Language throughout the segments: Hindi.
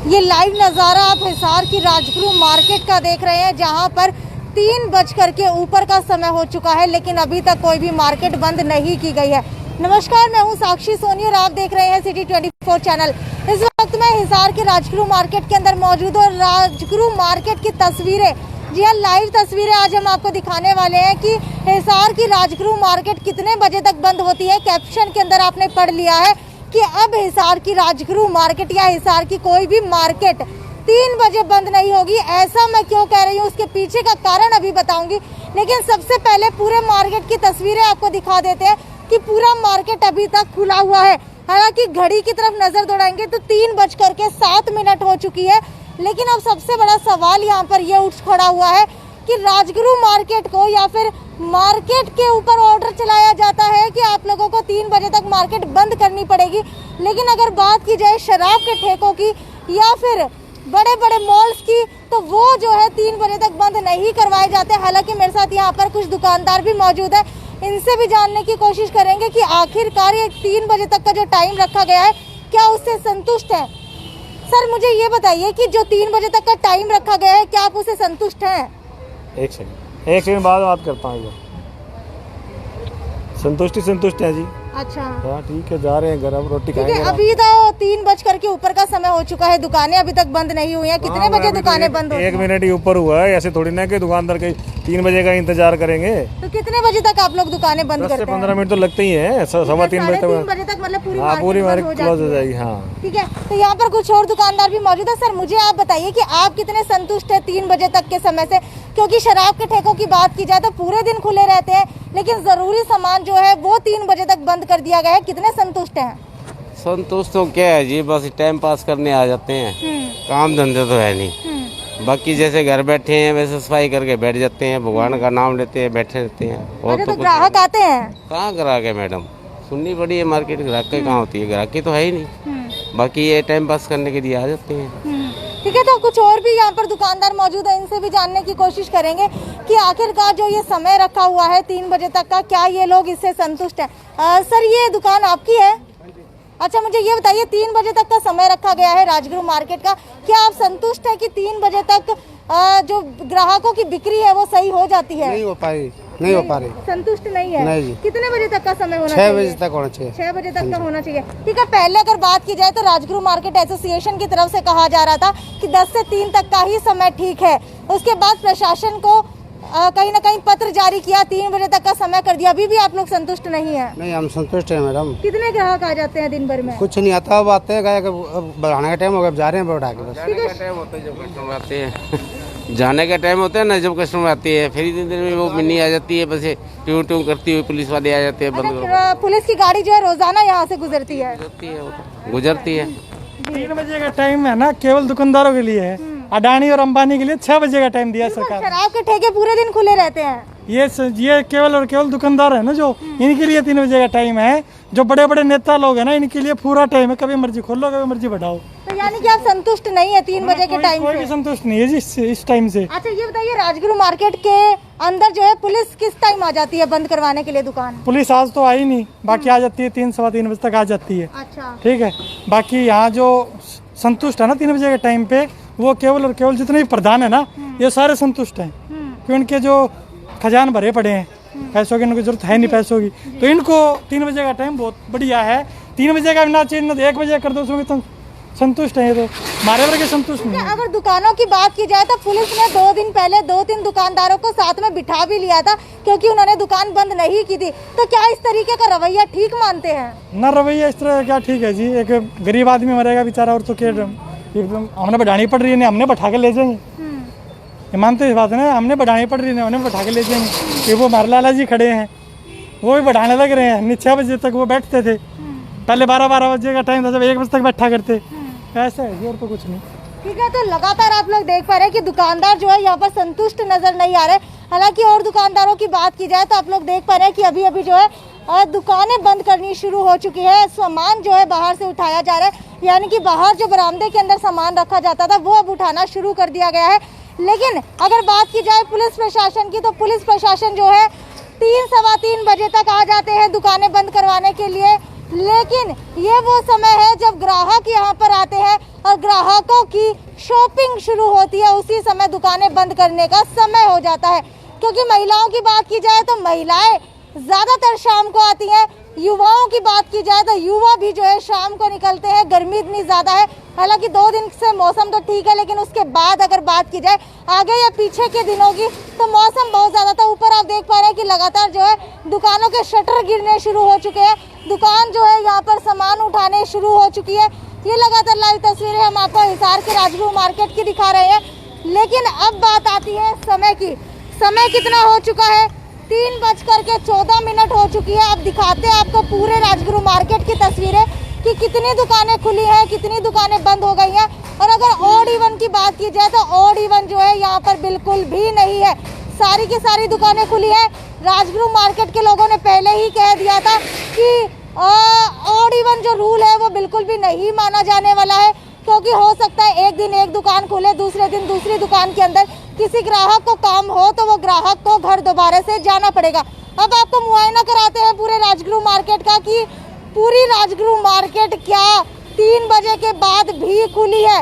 ये लाइव नज़ारा आप हिसार की राजगुरु मार्केट का देख रहे हैं, जहां पर 3 के ऊपर का समय हो चुका है, लेकिन अभी तक कोई भी मार्केट बंद नहीं की गई है। नमस्कार, मैं हूं साक्षी सोनी और आप देख रहे हैं सिटी 24 चैनल। इस वक्त मैं हिसार के राजगुरु मार्केट के अंदर मौजूद हूं और राजगुरु मार्केट की तस्वीरें, जी हाँ, लाइव तस्वीरें आज हम आपको दिखाने वाले हैं कि हिसार की राजगुरु मार्केट कितने बजे तक बंद होती है। कैप्शन के अंदर आपने पढ़ लिया है कि अब हिसार की राजगुरु मार्केट या हिसार की कोई भी मार्केट 3 बजे बंद नहीं होगी। ऐसा मैं क्यों कह रही हूँ, उसके पीछे का कारण अभी बताऊंगी, लेकिन सबसे पहले पूरे मार्केट की तस्वीरें आपको दिखा देते हैं कि पूरा मार्केट अभी तक खुला हुआ है। हालांकि घड़ी की तरफ नजर दौड़ाएंगे तो 3:07 हो चुकी है, लेकिन अब सबसे बड़ा सवाल यहाँ पर ये उठ खड़ा हुआ है कि राजगुरु मार्केट को या फिर मार्केट के ऊपर ऑर्डर चलाया जाता है कि आप लोगों को 3 बजे तक मार्केट बंद करनी पड़ेगी, लेकिन अगर बात की जाए शराब के ठेकों की या फिर बड़े बड़े मॉल्स की, तो वो जो है 3 बजे तक बंद नहीं करवाए जाते। हालांकि मेरे साथ यहाँ पर कुछ दुकानदार भी मौजूद है, इनसे भी जानने की कोशिश करेंगे कि आखिरकार ये 3 बजे तक का जो टाइम रखा गया है, क्या उससे संतुष्ट है। सर, मुझे ये बताइए कि जो 3 बजे तक का टाइम रखा गया है, क्या आप उससे संतुष्ट हैं? एक सेकंड बाद बात करता हूँ। संतुष्ट है जी। अच्छा, हाँ ठीक है, जा रहे हैं घर, अब रोटी खाएंगे। अभी तो 3 के ऊपर का समय हो चुका है, दुकानें अभी तक बंद नहीं हुई हैं। कितने बजे दुकानें बंद होती हैं? 1 मिनट ही ऊपर हुआ है, ऐसे थोड़ी ना कि दुकानदार के 3 बजे का इंतजार करेंगे। तो कितने बजे तक आप लोग दुकानें बंद करते हैं? 15 मिनट तो लगते ही हैं। 3:15 बजे तक मतलब पूरी मार्केट क्लोज हो जाएगी। हाँ ठीक है, तो यहाँ पर कुछ और दुकानदार भी मौजूद है। सर, मुझे आप बताइए कि आप कितने संतुष्ट है 3 बजे तक के समय से, क्योंकि शराब के ठेकों की बात की जाए तो पूरे दिन खुले रहते हैं, लेकिन जरूरी सामान जो है वो 3 बजे तक बंद कर दिया गया है। कितने संतुष्ट हैं? संतुष्ट तो क्या है जी, बस टाइम पास करने आ जाते हैं, काम धंधे तो है नहीं। बाकी जैसे घर बैठे हैं वैसे सफाई करके बैठ जाते हैं, भगवान का नाम लेते हैं, बैठे रहते हैं। और तो ग्राहक आते हैं? कहाँ ग्राहक है मैडम, सुननी पड़ी है मार्केट, ग्राहक कहाँ होती है, ग्राहकी तो है ही नहीं। बाकी ये टाइम पास करने के लिए आ जाते हैं। ठीक है, तो कुछ और भी यहाँ पर दुकानदार मौजूद है, इनसे भी जानने की कोशिश करेंगे कि आखिरकार जो ये समय रखा हुआ है 3 बजे तक का, क्या ये लोग इससे संतुष्ट हैं। सर, ये दुकान आपकी है? अच्छा, मुझे ये बताइए, 3 बजे तक का समय रखा गया है राजगुरु मार्केट का, क्या आप संतुष्ट है कि 3 बजे तक जो ग्राहकों की बिक्री है वो सही हो जाती है? नहीं हो पा रही। संतुष्ट नहीं है? नहीं जी। कितने बजे तक का समय होना चाहिए? 6 बजे तक होना चाहिए। 6 बजे तक का होना चाहिए। ठीक है, पहले अगर बात की जाए तो राजगुरु मार्केट एसोसिएशन की तरफ से कहा जा रहा था कि 10 से 3 तक का ही समय ठीक है। उसके बाद प्रशासन को कहीं ना कहीं पत्र जारी किया, 3 बजे तक का समय कर दिया। अभी भी आप लोग संतुष्ट नहीं है? नहीं, हम संतुष्ट हैं मैडम। कितने ग्राहक आ जाते हैं दिन भर में? कुछ नहीं आता, अब आते हैं, बढ़ाने का टाइम हो गया, जा रहे हैं बढ़ा के। बस जाने का टाइम होता है जब कस्टमर आते हैं, जाने का टाइम होता है ना जब कस्टमर आती है, फिर दिन में वो मिनी आ जाती है, बस ट्यूं ट्यूं करती हुई पुलिस वाले आ जाते हैं। बंद पुलिस की गाड़ी जो है रोजाना यहाँ से गुजरती है? गुजरती है। 3 बजे का टाइम है ना, केवल दुकानदारों के लिए है। अडानी और अंबानी के लिए 6 बजे का टाइम दिया सरकार। शराब के ठेके पूरे दिन खुले रहते हैं? ये केवल और केवल दुकानदार है ना जो, इनके लिए 3 बजे का टाइम है। जो बड़े बड़े नेता लोग हैं ना, इनके लिए पूरा टाइम है, कभी मर्जी खोलो कभी मर्जी बढ़ाओ। तो यानी कि आप संतुष्ट नहीं है 3 बजे के टाइम से? कोई भी संतुष्ट नहीं है जी इस टाइम से। अच्छा, ये बताइए, राजगुरु मार्केट के अंदर जो है पुलिस किस टाइम आ जाती है बंद करवाने के लिए दुकान? पुलिस आज तो आई नहीं, बाकी आ जाती है 3 सवा 3 बजे तक आ जाती है। अच्छा, ठीक है, बाकी यहाँ जो संतुष्ट है ना 3 बजे के टाइम पे, वो केवल और केवल जितने भी प्रधान है ना, ये सारे संतुष्ट हैं, कि उनके जो खजान भरे पड़े हैं, पैसों की उनको जरूरत है नहीं पैसों की, तो इनको 3 बजे का टाइम बहुत बढ़िया है। 3 बजे का ना चाहिए, तो 1 बजे कर दो, उसमें तो संतुष्ट है। तो हमारे वर्ग के संतुष्ट नहीं है। अगर दुकानों की बात की जाए तो पुलिस ने 2 दिन पहले 2-3 दुकानदारों को साथ में बिठा भी लिया था, क्योंकि उन्होंने दुकान बंद नहीं की थी। तो क्या इस तरीके का रवैया ठीक मानते हैं? ना, रवैया इस तरह क्या ठीक है जी, एक गरीब आदमी मरेगा बेचारा, और तो क्या हमने बढ़ानी पड़ रही है, हमने बैठा के ले जाएंगे, ये मानते इस बात है ना, हमने बढ़ानी पड़ रही है, उन्हें बैठा के ले जाएंगे। कि वो हमारे लाला जी खड़े हैं, वो भी बढ़ाने लग रहे हैं। 6 बजे तक वो बैठते थे, पहले 12 बजे का टाइम था, जब 1 बजे तक बैठा करते, ऐसा है और तो कुछ नहीं। ठीक है, तो लगातार आप लोग देख पा रहे हैं कि दुकानदार जो है यहाँ पर संतुष्ट नजर नहीं आ रहे। हालांकि और दुकानदारों की बात की जाए तो आप लोग देख पा रहे हैं कि अभी अभी जो है दुकानें बंद करनी शुरू हो चुकी है। सामान जो है बाहर से उठाया जा रहा है, यानी कि बाहर जो बरामदे के अंदर सामान रखा जाता था वो अब उठाना शुरू कर दिया गया है। लेकिन अगर बात की जाए पुलिस प्रशासन की, तो पुलिस प्रशासन जो है 3 सवा 3 बजे तक आ जाते हैं दुकानें बंद करवाने के लिए। लेकिन ये वो समय है जब ग्राहक यहाँ पर आते हैं और ग्राहकों की शॉपिंग शुरू होती है। उसी समय दुकानें बंद करने का समय हो जाता है, क्योंकि महिलाओं की बात की जाए तो महिलाएं ज़्यादातर शाम को आती हैं। युवाओं की बात की जाए तो युवा भी जो है शाम को निकलते हैं। गर्मी इतनी ज़्यादा है, हालांकि 2 दिन से मौसम तो ठीक है, लेकिन उसके बाद अगर बात की जाए आगे या पीछे के दिनों की तो मौसम बहुत ज़्यादा था। ऊपर आप देख पा रहे हैं कि लगातार जो है दुकानों के शटर गिरने शुरू हो चुके हैं। दुकान जो है यहाँ पर सामान उठाने शुरू हो चुकी है। ये लगातार लाइव तस्वीरें हम आपको हिसार के राजगुरु मार्केट की दिखा रहे हैं। लेकिन अब बात आती है समय की। समय कितना हो चुका है? 3:14 हो चुकी है। अब दिखाते हैं आपको पूरे राजगुरु मार्केट की तस्वीरें कि कितनी दुकानें खुली हैं, कितनी दुकानें बंद हो गई हैं। और अगर ऑड इवन की बात की जाए तो ऑड इवन जो है यहाँ पर बिल्कुल भी नहीं है। सारी की सारी दुकानें खुली है। राजगुरु मार्केट के लोगों ने पहले ही कह दिया था कि ऑड इवन जो रूल है वो बिल्कुल भी नहीं माना जाने वाला है, क्योंकि हो सकता है एक दिन एक दुकान खुले, दूसरे दिन दूसरी दुकान के अंदर किसी ग्राहक को काम हो तो वो ग्राहक को घर दोबारा से जाना पड़ेगा। अब आपको मुआयना कराते हैं पूरे राजगुरु मार्केट का कि पूरी राजगुरु मार्केट क्या 3 बजे के बाद भी खुली है।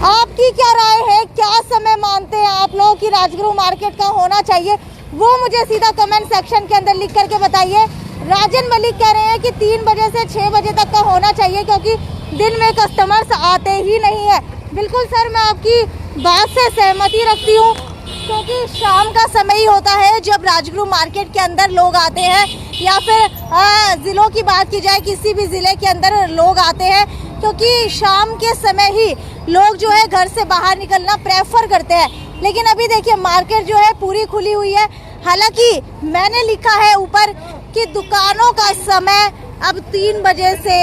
आपकी क्या राय है? क्या समय मानते हैं आप लोग कि राजगुरु मार्केट का होना चाहिए? वो मुझे सीधा कमेंट सेक्शन के अंदर लिख करके बताइए। राजन मलिक कह रहे हैं कि 3 बजे से 6 बजे तक का होना चाहिए, क्योंकि दिन में कस्टमर्स आते ही नहीं है। बिल्कुल सर, मैं आपकी बात से सहमति रखती हूँ, क्योंकि शाम का समय ही होता है जब राजगुरु मार्केट के अंदर लोग आते हैं, या फिर ज़िलों की बात की जाए किसी भी ज़िले के अंदर लोग आते हैं, क्योंकि शाम के समय ही लोग जो है घर से बाहर निकलना प्रेफर करते हैं। लेकिन अभी देखिए मार्केट जो है पूरी खुली हुई है। हालांकि मैंने लिखा है ऊपर कि दुकानों का समय अब 3 बजे से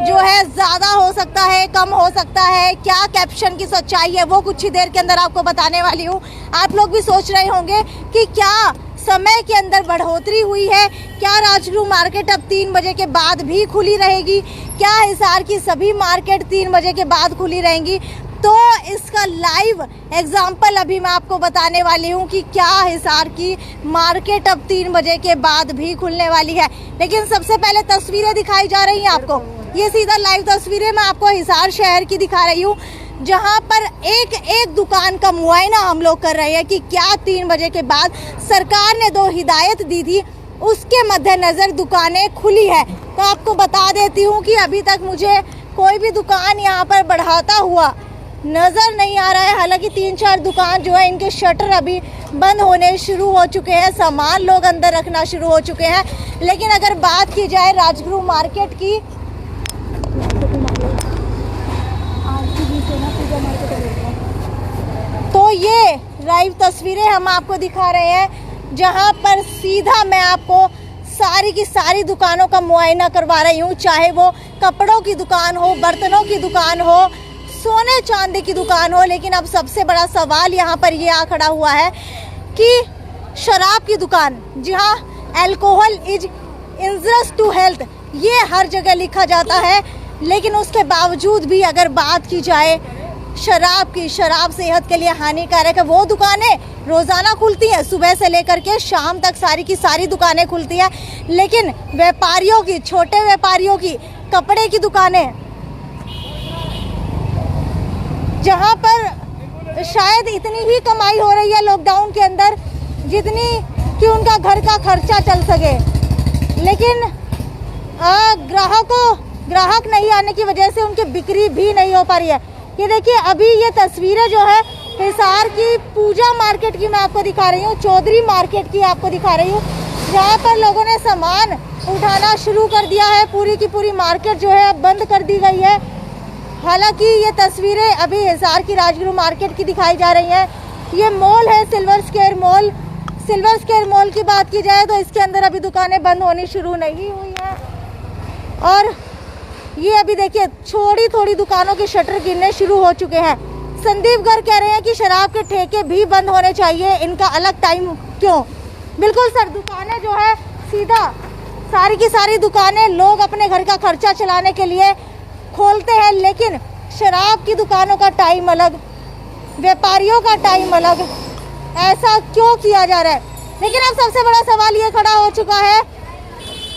जो है ज़्यादा हो सकता है, कम हो सकता है। क्या कैप्शन की सच्चाई है वो कुछ ही देर के अंदर आपको बताने वाली हूँ। आप लोग भी सोच रहे होंगे कि क्या समय के अंदर बढ़ोतरी हुई है, क्या राजगुरु मार्केट अब 3 बजे के बाद भी खुली रहेगी, क्या हिसार की सभी मार्केट 3 बजे के बाद खुली रहेंगी। तो इसका लाइव एग्जाम्पल अभी मैं आपको बताने वाली हूँ कि क्या हिसार की मार्केट अब 3 बजे के बाद भी खुलने वाली है। लेकिन सबसे पहले तस्वीरें दिखाई जा रही हैं आपको, ये सीधा लाइव तस्वीरें मैं आपको हिसार शहर की दिखा रही हूँ, जहाँ पर एक एक दुकान का मुआयना हम लोग कर रहे हैं कि क्या 3 बजे के बाद सरकार ने 2 हिदायत दी थी, उसके मद्देनज़र दुकानें खुली है। तो आपको बता देती हूँ कि अभी तक मुझे कोई भी दुकान यहाँ पर बढ़ाता हुआ नज़र नहीं आ रहा है। हालांकि 3-4 दुकान जो है इनके शटर अभी बंद होने शुरू हो चुके हैं, सामान लोग अंदर रखना शुरू हो चुके हैं। लेकिन अगर बात की जाए राजगुरु मार्केट की, तो ये लाइव तस्वीरें हम आपको दिखा रहे हैं, जहां पर सीधा मैं आपको सारी की सारी दुकानों का मुआयना करवा रही हूँ। चाहे वो कपड़ों की दुकान हो, बर्तनों की दुकान हो, सोने चांदी की दुकान हो। लेकिन अब सबसे बड़ा सवाल यहाँ पर ये आ खड़ा हुआ है कि शराब की दुकान, जी हाँ, alcohol is injurious to health, ये हर जगह लिखा जाता है। लेकिन उसके बावजूद भी अगर बात की जाए शराब की, शराब सेहत के लिए हानिकारक है। वो दुकानें रोज़ाना खुलती हैं, सुबह से लेकर के शाम तक सारी की सारी दुकानें खुलती हैं। लेकिन व्यापारियों की, छोटे व्यापारियों की, कपड़े की दुकानें, जहाँ पर शायद इतनी ही कमाई हो रही है लॉकडाउन के अंदर जितनी कि उनका घर का खर्चा चल सके, लेकिन ग्राहक नहीं आने की वजह से उनकी बिक्री भी नहीं हो पा रही है। ये देखिए अभी ये तस्वीरें जो है हिसार की पूजा मार्केट की मैं आपको दिखा रही हूँ, चौधरी मार्केट की आपको दिखा रही हूँ, जहाँ पर लोगों ने सामान उठाना शुरू कर दिया है। पूरी की पूरी मार्केट जो है बंद कर दी गई है। हालांकि ये तस्वीरें अभी हिसार की राजगुरु मार्केट की दिखाई जा रही हैं। ये मॉल है silver square mall. Silver square mall की बात की जाए तो इसके अंदर अभी दुकानें बंद होनी शुरू नहीं हुई हैं। और ये अभी देखिए थोड़ी दुकानों के शटर गिरने शुरू हो चुके हैं। संदीप गर्ग कह रहे हैं कि शराब के ठेके भी बंद होने चाहिए, इनका अलग टाइम क्यों? बिल्कुल सर, दुकानें जो है सीधा सारी की सारी दुकानें लोग अपने घर का खर्चा चलाने के लिए खोलते हैं, लेकिन शराब की दुकानों का टाइम अलग, व्यापारियों का टाइम अलग। ऐसा क्यों किया जा रहा है? लेकिन अब सबसे बड़ा सवाल ये खड़ा हो चुका है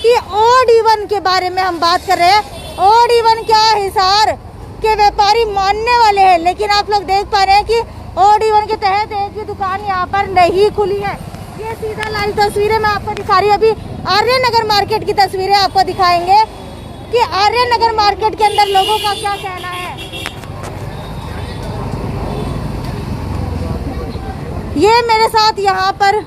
कि OD1 के बारे में हम बात कर रहे हैं। OD1 क्या हिसार के व्यापारी मानने वाले हैं, लेकिन आप लोग देख पा रहे हैं कि OD1 के तहत एक भी दुकान यहाँ पर नहीं खुली है। ये सीधा लाइव तस्वीरें मैं आपको दिखा रही हूँ। अभी आर्य नगर मार्केट की तस्वीरें आपको दिखाएंगे कि आर्य नगर मार्केट के अंदर लोगों का क्या कहना है। ये मेरे साथ यहाँ पर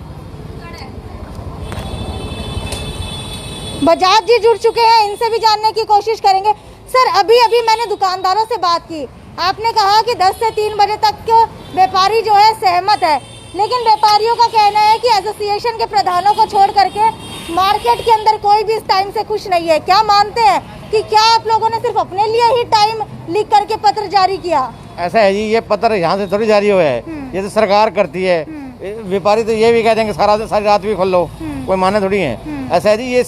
बजाज जी जुड़ चुके हैं, इनसे भी जानने की कोशिश करेंगे। सर, अभी अभी मैंने दुकानदारों से बात की, आपने कहा कि 10 से 3 बजे तक के व्यापारी जो है सहमत है, लेकिन व्यापारियों का कहना है कि एसोसिएशन के प्रधानों को छोड़ करके मार्केट के अंदर कोई भी इस टाइम से खुश नहीं है। क्या मानते हैं कि क्या आप लोगों ने सिर्फ अपने लिए ही टाइम लिख करके पत्र जारी किया? ऐसा है जी, ये पत्र यहाँ से थोड़ी जारी हुआ है, ये तो सरकार करती है। व्यापारी तो ये भी कह देंगे सारी रात भी खोल लो, कोई माने थोड़ी है। ऐसा है जी, ये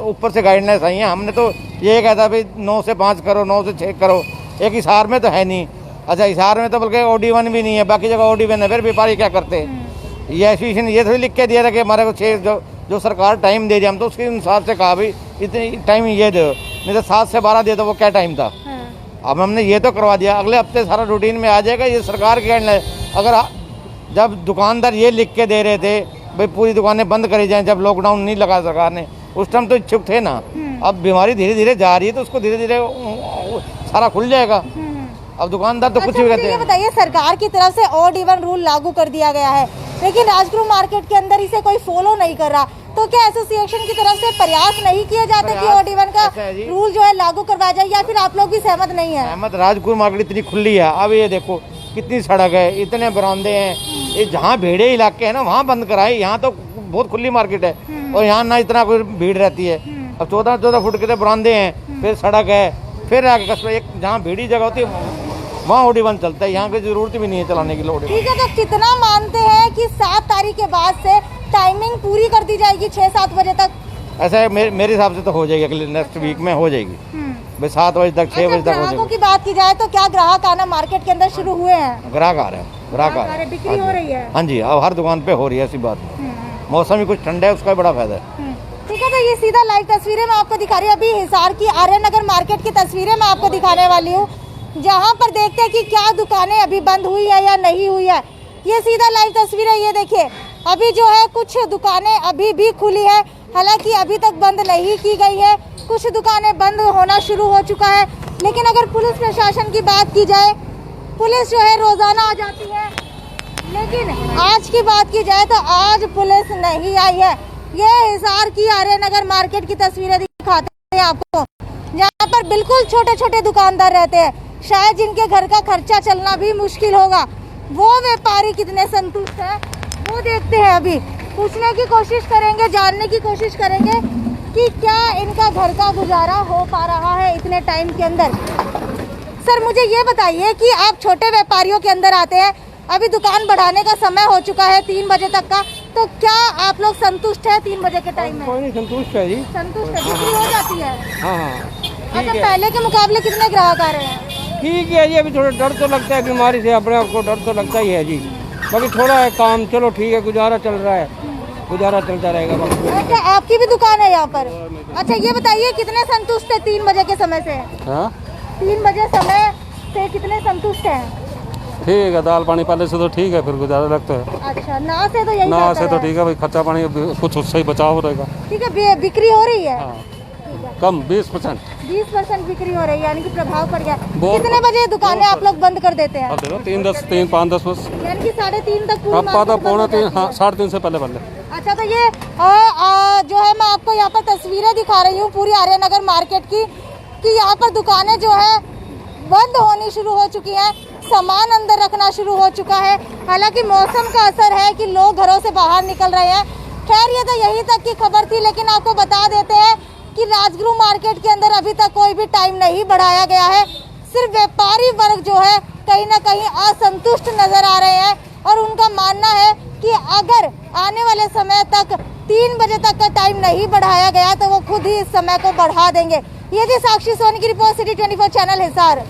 ऊपर से गाइडलाइंस आई है। हमने तो ये कहा था भाई 9 से 5 करो, 9 से 6 करो। एक हिसार में तो है नहीं। अच्छा, हिसार में तो बल्कि OD1 भी नहीं है, बाकी जगह OD1 है। फिर व्यापारी क्या करते? ये एसोसिएशन ये थोड़ी लिख के दिया था कि हमारे को 6 जो सरकार टाइम दे दी, हम तो उसके अनुसार से कहा भाई इतने टाइम ये दो, नहीं तो 7 से 12 दे, तो वो क्या टाइम था। अब हमने ये तो करवा दिया, अगले हफ्ते सारा रूटीन में आ जाएगा। ये सरकार की गाइडलाइन। अगर जब दुकानदार ये लिख के दे रहे थे भाई पूरी दुकानें बंद करी जाएं, जब लॉकडाउन नहीं लगा सरकार ने, उस टाइम तो इच्छुक थे ना। अब बीमारी धीरे धीरे जा रही है, तो उसको धीरे धीरे सारा खुल जाएगा। अब दुकानदार तो कुछ भी कहते हैं। बताइए, सरकार की तरफ से OD1 रूल लागू कर दिया गया है, लेकिन राजगुरु मार्केट के अंदर इसे कोई फॉलो नहीं कर रहा, तो क्या एसोसिएशन की तरफ से प्रयास नहीं किए जाते कि OD1 का रूल जो है लागू करवाया जाए, या फिर आप लोग भी सहमत नहीं है? सहमत। राजगुरु मार्केट इतनी खुली है, अब ये देखो कितनी सड़क है, इतने बरामदे हैं। ये जहाँ भीड़े इलाके है ना, वहाँ बंद कराए। यहाँ तो बहुत खुली मार्केट है और यहाँ ना इतना कोई भीड़ रहती है। अब 14-14 फुट के बरामदे हैं, फिर सड़क है, फिर आगे कस्बा। एक जहाँ भीड़ी जगह होती है वहाँ OD1 चलता है, यहाँ की जरूरत भी नहीं है चलाने की लोड। ठीक है, तो कितना मानते हैं कि 7 तारीख के बाद से टाइमिंग पूरी कर दी जाएगी 6-7 बजे तक? ऐसा है, मेरे हिसाब से तो हो जाएगी, अगले नेक्स्ट वीक में हो जाएगी भाई 7 बजे तक, 6 बजे तक हो ग्राहकों जाएगी। की बात की जाए तो क्या ग्राहक आना मार्केट के अंदर शुरू हुए हैं? ग्राहक आ रहे हैं, ग्राहक आ रहे हैं, बिक्री हो रही है। हाँ जी, अब हर दुकान पे हो रही है। ऐसी बात मौसम भी कुछ ठंडा है, उसका बड़ा फायदा है। ठीक है, तो ये सीधा लाइव तस्वीरें मैं आपको दिखा रही हूँ। अभी हिसार की आर्य नगर मार्केट की तस्वीरें मैं आपको दिखाने वाली हूँ, जहाँ पर देखते हैं कि क्या दुकानें अभी बंद हुई है या नहीं हुई है। ये सीधा लाइव तस्वीर है। ये देखिए, अभी जो है कुछ दुकानें अभी भी खुली है, हालांकि अभी तक बंद नहीं की गई है। कुछ दुकानें बंद होना शुरू हो चुका है, लेकिन अगर पुलिस प्रशासन की बात की जाए, पुलिस जो है रोजाना आ जाती है, लेकिन आज की बात की जाए तो आज पुलिस नहीं आई है। ये हिसार की आर्य नगर मार्केट की तस्वीरें दिखाते हैं आपको, जहाँ पर बिल्कुल छोटे छोटे दुकानदार रहते हैं, शायद जिनके घर का खर्चा चलना भी मुश्किल होगा। वो व्यापारी कितने संतुष्ट है वो देखते हैं। अभी पूछने की कोशिश करेंगे, जानने की कोशिश करेंगे कि क्या इनका घर का गुजारा हो पा रहा है इतने टाइम के अंदर। सर, मुझे ये बताइए कि आप छोटे व्यापारियों के अंदर आते हैं, अभी दुकान बढ़ाने का समय हो चुका है 3 बजे तक का, तो क्या आप लोग संतुष्ट है 3 बजे के टाइम में? कोई नहीं संतुष्ट है जी, संतुष्ट है, बिक्री हो जाती है। हाँ। अच्छा, पहले के मुकाबले कितने ग्राहक आ रहे हैं? ठीक है जी, अभी थोड़ा डर तो लगता है बीमारी से, अपने आप को डर तो लगता ही है जी। बाकी थोड़ा है काम, चलो ठीक है, गुजारा चल रहा है, गुजारा चलता रहेगा। अच्छा, आपकी भी दुकान है यहाँ पर? अच्छा, ये बताइए कितने संतुष्ट है 3 बजे के समय से? 3 बजे समय से कितने संतुष्ट हैं? ठीक है, दाल पानी पहले से तो ठीक है, फिर गुजारा लगता है। अच्छा, ना से तो यही ना जाता से तो है। ठीक है भाई, खर्चा पानी कुछ उससे ही बचाव रहेगा। ठीक है, बिक्री हो रही है? हाँ, कम 20%। 20% बिक्री हो रही है, यानी कि प्रभाव पड़ गया। बहुत- कितने बजे दुकानें आप लोग बंद कर देते हैं? अब देखो 3 5 10 बस, यानी कि 3:30 तक पूरी अब मार्केट पाता बंद पौना हो 3, जाती है। हाँ 3:30 से पहले। अच्छा, तो ये जो है मैं आपको यहाँ पर तस्वीरें दिखा रही हूँ पूरी आर्य नगर मार्केट की, कि यहाँ पर दुकानें जो है बंद होनी शुरू हो चुकी हैं, सामान अंदर रखना शुरू हो चुका है। हालांकि मौसम का असर है कि लोग घरों से बाहर निकल रहे हैं। खैर, ये तो यही तक की खबर थी, लेकिन आपको बता देते हैं कि राजगुरु मार्केट के अंदर अभी तक कोई भी टाइम नहीं बढ़ाया गया है। सिर्फ व्यापारी वर्ग जो है कहीं ना कहीं असंतुष्ट नजर आ रहे हैं, और उनका मानना है कि अगर आने वाले समय तक 3 बजे तक का टाइम नहीं बढ़ाया गया तो वो खुद ही इस समय को बढ़ा देंगे। ये थी साक्षी सोनी की रिपोर्ट, सिटी 24 चैनल हिसार।